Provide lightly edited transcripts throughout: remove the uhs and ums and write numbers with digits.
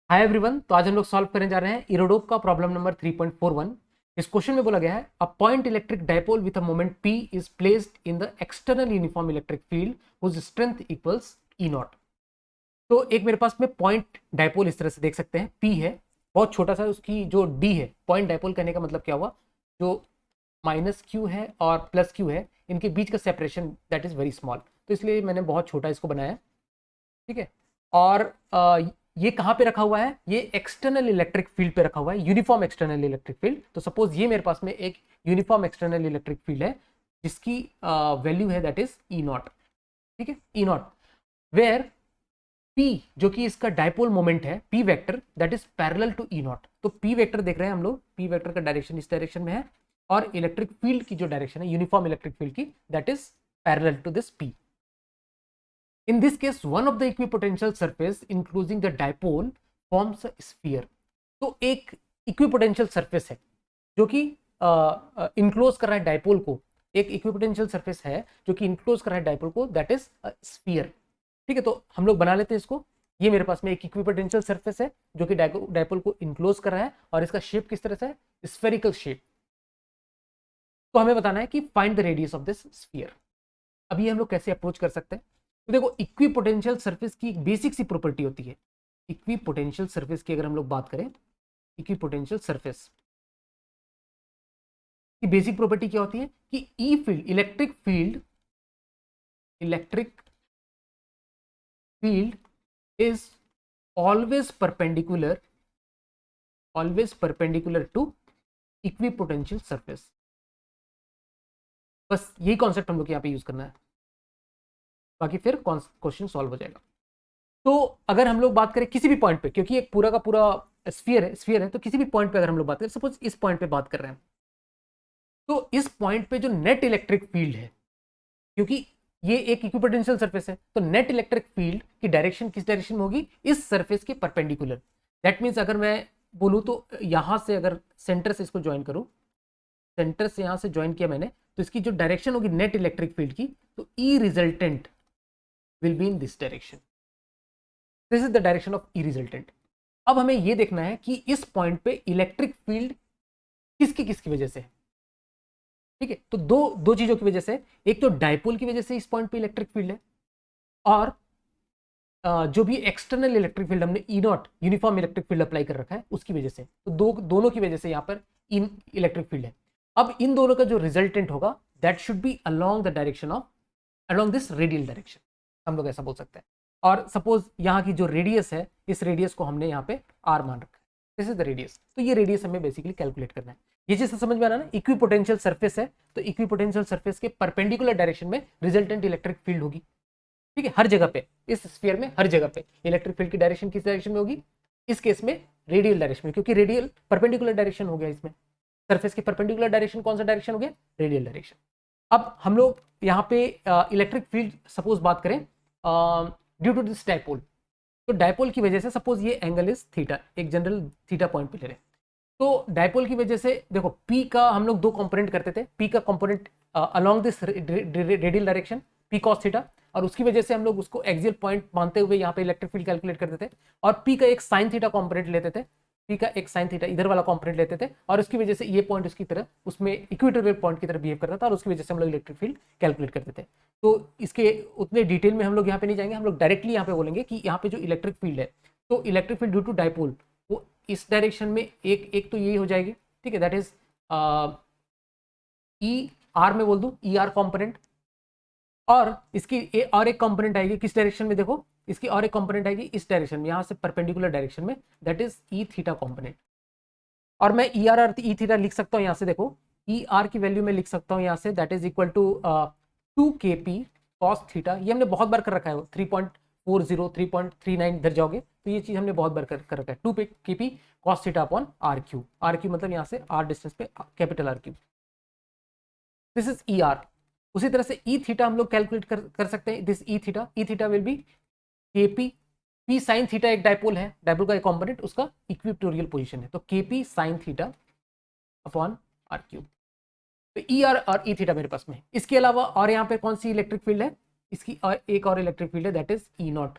Hi everyone. तो आज हम लोग सॉल्व करने जा रहे हैं इरोडोप का प्रॉब्लम नंबर 3.41। इस क्वेश्चन में बोला गया है a point electric dipole with a moment p is placed in the external uniform electric field whose strength equals E naught. तो एक मेरे पास में पॉइंट डायपोल इस तरह से देख सकते हैं, p है बहुत छोटा सा, उसकी जो d है, पॉइंट डायपोल कहने का मतलब क्या हुआ, जो माइनस क्यू है और प्लस क्यू है इनके बीच का separation that is very small, तो इसलिए मैंने बहुत छोटा इसको बनाया है। ठीक है। और ये कहाँ पे रखा हुआ है, ये एक्सटर्नल इलेक्ट्रिक फील्ड पे रखा हुआ है, यूनिफॉर्म एक्सटर्नल इलेक्ट्रिक फील्ड। तो सपोज ये मेरे पास में एक यूनिफॉर्म एक्सटर्नल इलेक्ट्रिक फील्ड है जिसकी वैल्यू है दैट इज ई नॉट। ठीक है, ई नॉट वेयर पी जो कि इसका डायपोल मोमेंट है, P vector that is parallel to E naught. तो पी वेक्टर देख रहे हैं हम लोग, पी वेक्टर का डायरेक्शन इस डायरेक्शन में है और इलेक्ट्रिक फील्ड की जो डायरेक्शन है यूनिफॉर्म इलेक्ट्रिक फील्ड की that is parallel to this P. In this case, one of the equipotential surface including the dipole forms a sphere. तो एक इक्विपोटेंशियल सरफेस है जो कि इनक्लोज कर रहा है डायपोल को, एक इक्विपोटेंशियल सरफेस है जो कि इनक्लोज कर रहा है डायपोल को, दैट इज स्फीयर। ठीक है, तो हम लोग बना लेते हैं इसको। ये मेरे पास में एक इक्विपोटेंशियल सरफेस है जो कि डायपोल को इनक्लोज कर रहा है और इसका शेप किस तरह से है, स्फेरिकल शेप। तो हमें बताना है कि find the radius of this sphere. अभी हम लोग कैसे अप्रोच कर सकते हैं। तो देखो, इक्विपोटेंशियल सरफेस की एक बेसिक सी प्रॉपर्टी होती है। इक्विपोटेंशियल सरफेस की अगर हम लोग बात करें, इक्विपोटेंशियल सरफेस की बेसिक प्रॉपर्टी क्या होती है कि E field, electric field is always perpendicular to equipotential surface. बस यही कॉन्सेप्ट हम लोग यहाँ पे यूज करना है, बाकी फिर क्वेश्चन सॉल्व हो जाएगा। तो अगर हम लोग बात करें किसी भी पॉइंट पे, क्योंकि एक पूरा का पूरा स्फीयर है, तो किसी भी पॉइंट पे अगर हम लोग बात करें, सपोज इस पॉइंट पे बात कर रहे हैं, तो इस पॉइंट पे जो नेट इलेक्ट्रिक फील्ड है, क्योंकि ये एक इक्विपोटेंशियल सरफेस है, तो नेट इलेक्ट्रिक फील्ड की डायरेक्शन किस डायरेक्शन में होगी, इस सरफेस के परपेंडिकुलर। दैट मीन्स अगर मैं बोलूँ तो यहां से अगर सेंटर से इसको ज्वाइन करूं, सेंटर से यहां से ज्वाइन किया मैंने, तो इसकी जो डायरेक्शन होगी नेट इलेक्ट्रिक फील्ड की, तो E resultant will be in this direction. This is the direction of E resultant. अब हमें यह देखना है कि इस पॉइंट पे इलेक्ट्रिक फील्ड किसकी वजह से है। ठीक है, तो दो चीजों की वजह से, एक तो डायपोल की वजह से इस पॉइंट पे इलेक्ट्रिक फील्ड है, और जो भी एक्सटर्नल इलेक्ट्रिक फील्ड हमने E not uniform electric field apply कर रखा है उसकी वजह से, तो दोनों की वजह से यहां पर इन इलेक्ट्रिक फील्ड है। अब इन दोनों का जो रिजल्टेंट होगा that should B along the direction of, along this radial direction, हम लोग ऐसा बोल सकते हैं। और सपोज यहाँ की जो रेडियस है, इस रेडियस को हमने यहाँ पे आर मान रखा है, दिस इज द रेडियस। तो ये रेडियस हमें बेसिकली कैलकुलेट करना है। ये चीज समझ में आ रहा है ना, इक्विपोटेंशियल सरफेस है, तो इक्विपोटेंशियल सरफेस के परपेंडिकुलर डायरेक्शन में रिजल्टेंट इलेक्ट्रिक फील्ड होगी। ठीक है, हर जगह पे, इस स्फीयर में हर जगह पे इलेक्ट्रिक फील्ड की डायरेक्शन किस डायरेक्शन में होगी, इस केस में रेडियल डायरेक्शन में, क्योंकि रेडियल परपेंडिकुलर डायरेक्शन हो गया इसमें। सरफेस की परपेंडिकुलर डायरेक्शन कौन सा डायरेक्शन हो गया, रेडियल डायरेक्शन। अब हम लोग यहाँ पे इलेक्ट्रिक फील्ड सपोज बात करें ड्यू टू दिस डायपोल, तो डायपोल की वजह से सपोज ये एंगल इज थीटा, एक जनरल थीटा पॉइंट पे ले रहे हैं, तो डायपोल की वजह से देखो पी का हम लोग दो कंपोनेंट करते थे, पी का component along this radial direction P cos theta, और उसकी वजह से हम लोग उसको एक्सियल पॉइंट मानते हुए यहाँ पे इलेक्ट्रिक फील्ड कैलकुलेट करते थे, और पी का एक साइन थीटा कंपोनेंट लेते थे, पी का एक साइन थीटा इधर वाला कंपोनेंट लेते थे, और उसकी वजह से ये पॉइंट उसकी तरह उसमें इक्वेटोरियल पॉइंट की तरह बिहेव करता था, और उसकी वजह से हम लोग इलेक्ट्रिक फील्ड कैलकुलेट करते थे। तो इसके उतने डिटेल में हम लोग यहाँ पे नहीं जाएंगे, हम लोग डायरेक्टली यहाँ पे बोलेंगे कि यहाँ पे जो इलेक्ट्रिक फील्ड है, तो electric field due to dipole वो इस डायरेक्शन में एक तो यही हो जाएगी। ठीक है, दैट इज ई आर में बोल दूं, ई आर कॉम्पोनेंट, और इसकी और एक कंपोनेंट आएगी किस डायरेक्शन में, देखो इसकी और एक कंपोनेंट आएगी इस डायरेक्शन में, यहां से परपेंडिकुलर डायरेक्शन में, that is E theta component. और मैं ई आर और ई थीटा लिख सकता हूं यहां से, देखो ई आर की वैल्यू में लिख सकता हूं यहां से, that is equal to 2kp cos theta. ये हमने बहुत बार कर रखा है, 3.40 3.39 इधर जाओगे तो ये चीज हमने बहुत बार कर रखा है, 2kp cos theta upon R cube. R cube मतलब यहां से आर डिस्टेंस पे capital R cube, this is E R. उसी तरह से ई थीटा हम लोग कैलकुलेट कर सकते हैं, this E theta will be KP, P sine theta एक डायपोल है, डायपोल का एक कंपोनेंट उसका इक्विटोरियल पोजीशन है, तो KP sine theta upon R cube. तो ई आर और ई थीटा मेरे पास में। इसके अलावा और यहाँ पे कौन सी इलेक्ट्रिक फील्ड है, इसकी और एक और इलेक्ट्रिक फील्ड है दैट इज ई नॉट,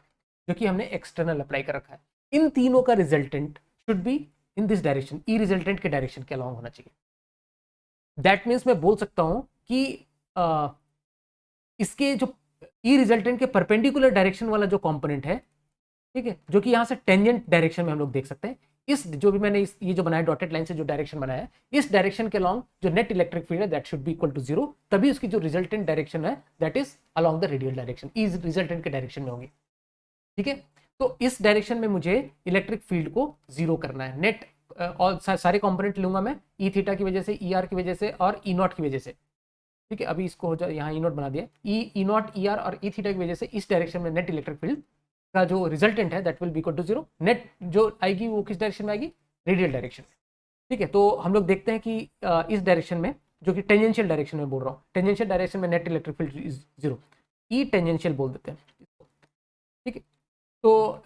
जो कि हमने एक्सटर्नल अप्लाई कर रखा है। इन तीनों का resultant should be in this direction, E resultant के डायरेक्शन के अलॉन्ग होना चाहिए। दैट मीन्स मैं बोल सकता हूं कि इसके जो ई रिजल्टेंट के परपेंडिकुलर डायरेक्शन वाला जो कंपोनेंट है, ठीक है, जो कि यहां से टेंजेंट डायरेक्शन में हम लोग देख सकते हैं, इस जो भी मैंने ये जो बनाया डॉटेड लाइन से जो डायरेक्शन बनाया है, इस डायरेक्शन के अलॉन्ग जो नेट इलेक्ट्रिक फील्ड है that should be equal to 0, तभी उसकी जो रिजल्टेंट डायरेक्शन है that is along the radial direction, E resultant के डायरेक्शन में होगी। ठीक है, तो इस डायरेक्शन में मुझे इलेक्ट्रिक फील्ड को 0 करना है। नेट और सारे कंपोनेंट लूंगा मैं ई थीटा की वजह से, ई आर की वजह से और ई नॉट की वजह से। ठीक है, अभी इसको हो जाए, यहाँ ई नॉट बना दिया, ई नॉट, ई आर और ई थीटा की वजह से इस डायरेक्शन में नेट इलेक्ट्रिक फील्ड का जो रिजल्टेंट है that will be equal to 0। Net जो आएगी वो किस डायरेक्शन में आएगी, रेडियल डायरेक्शन में। ठीक है, तो हम लोग देखते हैं कि इस डायरेक्शन में, जो कि टेंजेंशियल डायरेक्शन में बोल रहा हूँ, टेंजेंशियल डायरेक्शन में net electric field is 0, E tangential बोल देते हैं। ठीक है, तो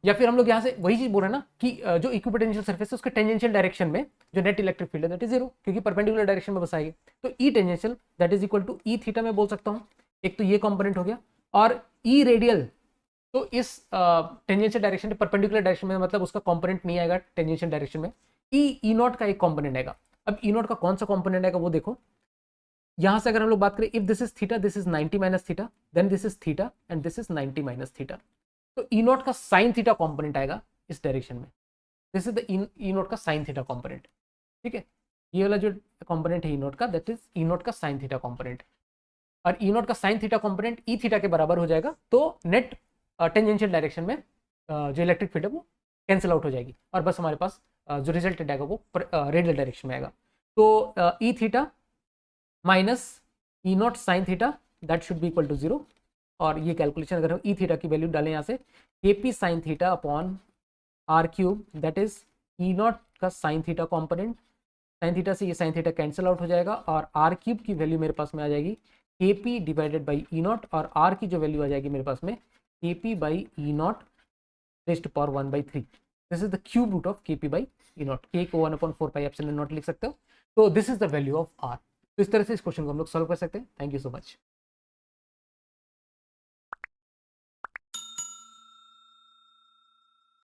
या फिर हम लोग यहाँ से वही चीज बोल रहे हैं ना कि जो इक्विपोटेंशियल सरफेस है उसके टेंजेंशियल डायरेक्शन में जो नेट इलेक्ट्रिक फील्ड है दैट इज 0, क्योंकि परपेंडिकुलर डायरेक्शन में बस आएगी। तो E tangential that is equal to E theta में बोल सकता हूँ, एक तो ये कंपोनेंट हो गया, और ई रेडियल तो इस टेंजेंशियल डायरेक्शन के परपेंडिकुलर डायरेक्शन में, मतलब उसका कंपोनेंट नहीं आएगा टेंजेंशियल डायरेक्शन में, ई नॉट का एक कंपोनेंट आएगा। अब ई नॉट का कौन सा कंपोनेंट आएगा वो देखो, यहां से अगर हम लोग बात करें, if this is theta, this is 90 minus theta, then this is theta and this is 90 minus theta, तो ई नॉट का साइन थीटा कंपोनेंट आएगा इस डायरेक्शन में। This is the E not का साइन थीटा कंपोनेंट। ठीक है, ये वाला जो कंपोनेंट है ई नॉट का दैट इज ई नॉट का साइन थीटा कंपोनेंट, और ई नॉट का sine theta component E theta के बराबर हो जाएगा, तो नेट टेंजेंशियल डायरेक्शन में जो इलेक्ट्रिक फील्ड है वो कैंसिल आउट हो जाएगी, और बस हमारे पास जो रिजल्टेंट आएगा वो रेडियल डायरेक्शन में आएगा। तो E theta minus E naught sine theta that should be equal to 0, और ये कैलकुलेशन अगर हम ई थीटा की वैल्यू डालें यहाँ से, K P sine theta upon R cube that is E not का sine theta component, sine theta से ये साइन थीटा कैंसिल आउट हो जाएगा, और आर क्यूब की वैल्यू मेरे पास में आ जाएगी K P divided by E naught, और आर की जो वैल्यू आ जाएगी मेरे पास में K P by E naught raised to power 1/3। This is the cube root of K P by E naught, K को 1/4 पाई एप्सिलॉन नॉट लिख सकते हो। तो this is the value of R. तो इस तरह से इस क्वेश्चन को हम लोग सॉल्व कर सकते हैं। Thank you so much.